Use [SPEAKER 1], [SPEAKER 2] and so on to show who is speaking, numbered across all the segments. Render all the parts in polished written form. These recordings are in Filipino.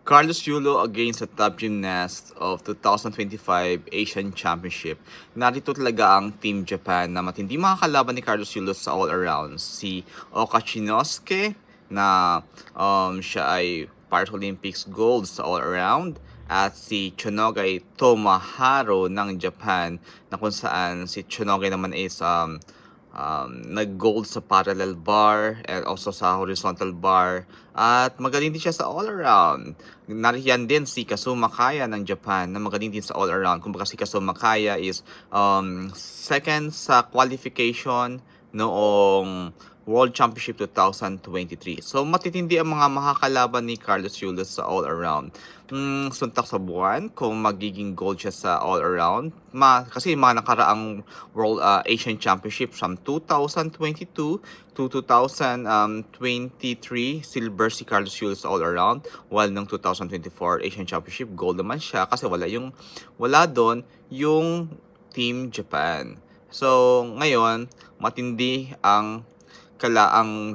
[SPEAKER 1] Carlos Yulo against the top gymnast of 2025 Asian Championship. Narito talaga ang Team Japan na matindi makakalaban ni Carlos Yulo sa all-around. Si Okachinosuke na siya ay Paris Olympics gold sa all-around at si Chonogay Tomaharo ng Japan na kung saan si Chonogay naman is nag-gold sa parallel bar and also sa horizontal bar. At magaling din siya sa all-around. Nariyan din si Kazuma Kaya ng Japan na magaling din sa all-around. Kumbaga si Kazuma Kaya is second sa qualification noong World Championship 2023. So matitindi ang mga makakalaban ni Carlos Yulo sa all-around. Suntak sa buwan kung magiging gold siya sa all-around. Kasi mga nakaraang World Asian Championship from 2022 to 2023, silver si Carlos Yulo sa all-around. While ng 2024 Asian Championship, gold naman siya kasi wala doon yung Team Japan. So ngayon, matindi ang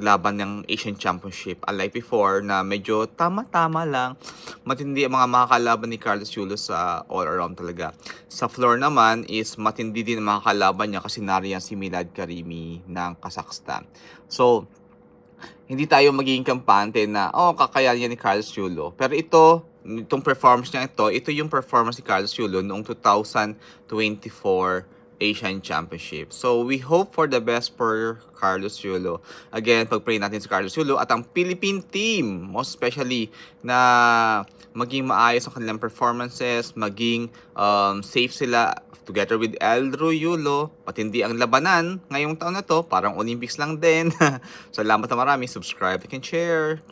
[SPEAKER 1] laban ng Asian Championship. Unlike before na medyo tama-tama lang, matindi ang mga makakalaban ni Carlos Yulo sa all-around talaga. Sa floor naman is matindi din ang makakalaban niya kasi nariyan si Milad Karimi ng Kazakhstan. So, hindi tayo magiging kampante na, kakayanin ni Carlos Yulo. Pero itong performance niya ito yung performance ni Carlos Yulo noong 2024 Asian Championship. So, we hope for the best for Carlos Yulo. Again, pag-pray natin si Carlos Yulo at ang Philippine team, most especially na maging maayos ang kanilang performances, maging safe sila together with Eldro Yulo. Patindi ang labanan ngayong taon na to, parang Olympics lang din. Salamat na marami. Subscribe, like, and share.